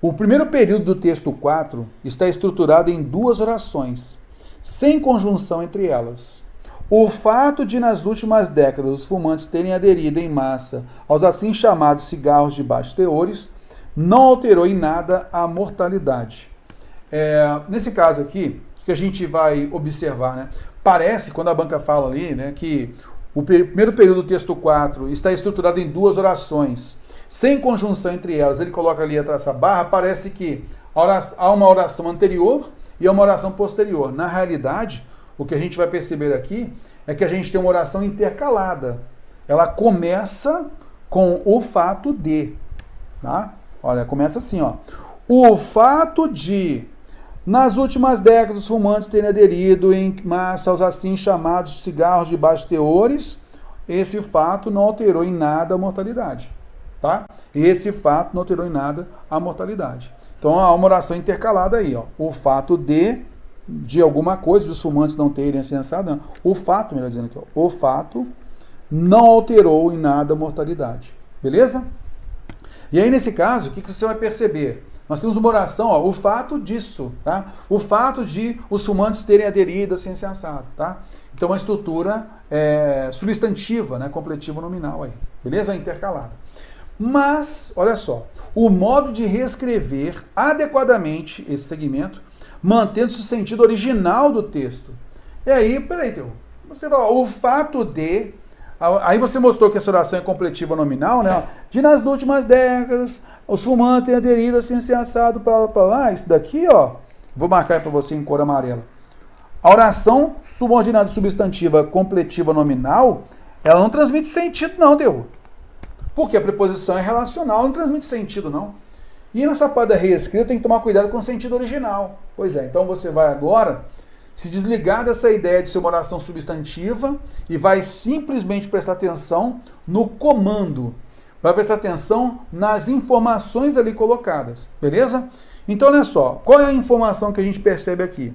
O primeiro período do texto 4 está estruturado em duas orações, sem conjunção entre elas. O fato de, nas últimas décadas, os fumantes terem aderido em massa aos assim chamados cigarros de baixos teores, não alterou em nada a mortalidade. Nesse caso aqui, o que a gente vai observar, né? Parece, quando a banca fala ali, né, que o primeiro período do texto 4 está estruturado em duas orações, sem conjunção entre elas, ele coloca ali essa barra, parece que há uma oração anterior e uma oração posterior. Na realidade, o que a gente vai perceber aqui é que a gente tem uma oração intercalada. Ela começa com o fato de, tá? Olha, começa assim, ó. O fato de, nas últimas décadas, os fumantes terem aderido em massa aos assim chamados cigarros de baixos teores, esse fato não alterou em nada a mortalidade. Tá? Esse fato não alterou em nada a mortalidade. Então há uma oração intercalada aí, ó. O fato de alguma coisa, dos fumantes não terem cessado, não. O fato, melhor dizendo aqui, ó, o fato não alterou em nada a mortalidade. Beleza? E aí nesse caso, o que você vai perceber? Nós temos uma oração, ó, o fato disso, tá? O fato de os fumantes terem aderido a ciência assado, tá? Então uma estrutura substantiva, né, completiva nominal aí. Beleza? Intercalada. Mas, olha só, o modo de reescrever adequadamente esse segmento, mantendo-se o sentido original do texto. E aí, peraí, você fala, o fato de... Aí você mostrou que essa oração é completiva nominal, né? De nas últimas décadas, os fumantes têm aderido a ciência assado para lá. Isso daqui, ó, vou marcar para você em cor amarela. A oração subordinada substantiva completiva nominal, ela não transmite sentido não, porque a preposição é relacional, não transmite sentido, não. E nessa parte da reescrita tem que tomar cuidado com o sentido original. Pois é, então você vai agora se desligar dessa ideia de ser uma oração substantiva e vai simplesmente prestar atenção no comando. Vai prestar atenção nas informações ali colocadas, beleza? Então, olha só, qual é a informação que a gente percebe aqui?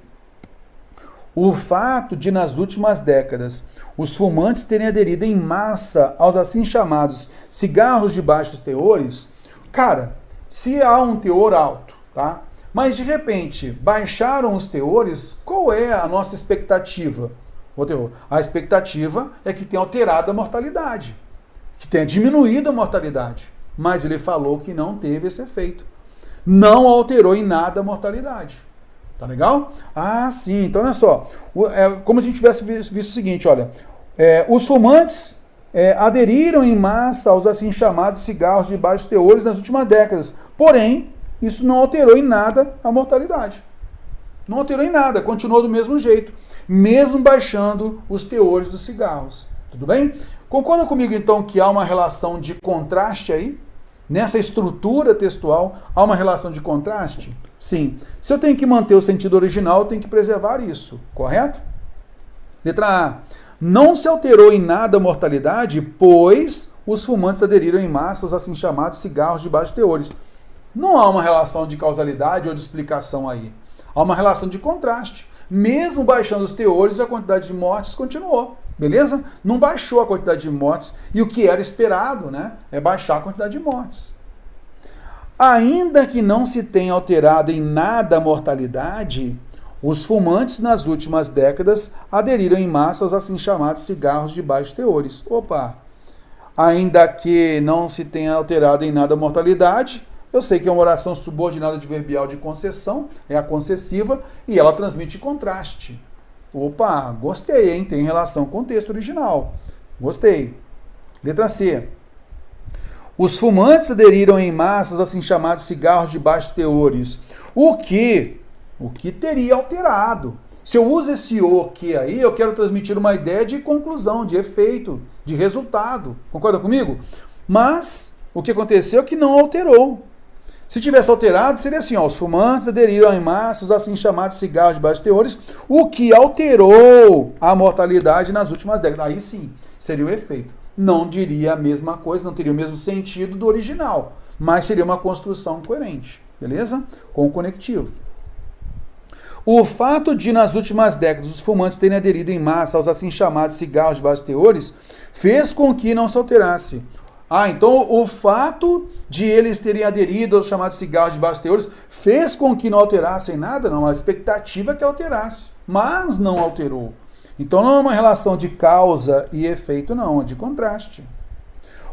O fato de, nas últimas décadas, os fumantes terem aderido em massa aos assim chamados cigarros de baixos teores, cara, se há um teor alto, tá? Mas de repente baixaram os teores, qual é a nossa expectativa? A expectativa é que tenha alterado a mortalidade, que tenha diminuído a mortalidade. Mas ele falou que não teve esse efeito. Não alterou em nada a mortalidade. Tá legal? Ah, sim. Então, olha só. Como se a gente tivesse visto o seguinte, olha. Os fumantes aderiram em massa aos assim chamados cigarros de baixos teores nas últimas décadas. Porém, isso não alterou em nada a mortalidade. Não alterou em nada. Continuou do mesmo jeito. Mesmo baixando os teores dos cigarros. Tudo bem? Concorda comigo, então, que há uma relação de contraste aí? Nessa estrutura textual, há uma relação de contraste? Sim. Se eu tenho que manter o sentido original, eu tenho que preservar isso, correto? Letra A. Não se alterou em nada a mortalidade, pois os fumantes aderiram em massa aos assim chamados cigarros de baixos teores. Não há uma relação de causalidade ou de explicação aí. Há uma relação de contraste. Mesmo baixando os teores, a quantidade de mortes continuou. Beleza? Não baixou a quantidade de mortes. E o que era esperado, né, é baixar a quantidade de mortes. Ainda que não se tenha alterado em nada a mortalidade, os fumantes nas últimas décadas aderiram em massa aos assim chamados cigarros de baixos teores. Opa! Ainda que não se tenha alterado em nada a mortalidade, eu sei que é uma oração subordinada adverbial de concessão, é a concessiva, e ela transmite contraste. Opa, gostei, hein? Tem relação com o texto original. Gostei. Letra C. Os fumantes aderiram em massa aos assim chamados cigarros de baixos teores. O que teria alterado? Se eu uso esse o que aí, eu quero transmitir uma ideia de conclusão, de efeito, de resultado. Concorda comigo? Mas o que aconteceu é que não alterou. Se tivesse alterado, seria assim, ó, os fumantes aderiram em massa aos assim chamados cigarros de baixos teores, o que alterou a mortalidade nas últimas décadas. Aí sim, seria o efeito. Não diria a mesma coisa, não teria o mesmo sentido do original, mas seria uma construção coerente, beleza? Com o conectivo. O fato de, nas últimas décadas, os fumantes terem aderido em massa aos assim chamados cigarros de baixos teores, fez com que não se alterasse. Então o fato de eles terem aderido aos chamados cigarros de baixos teores fez com que não alterassem nada? Não, a expectativa é que alterasse, mas não alterou. Então não é uma relação de causa e efeito, não, é de contraste.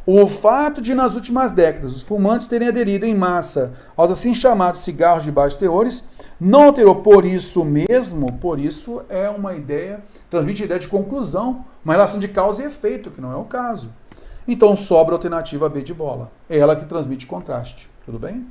O fato de, nas últimas décadas, os fumantes terem aderido em massa aos assim chamados cigarros de baixos teores, não alterou por isso mesmo, por isso é uma ideia, transmite a ideia de conclusão, uma relação de causa e efeito, que não é o caso. Então sobra a alternativa B de bola, é ela que transmite contraste, tudo bem?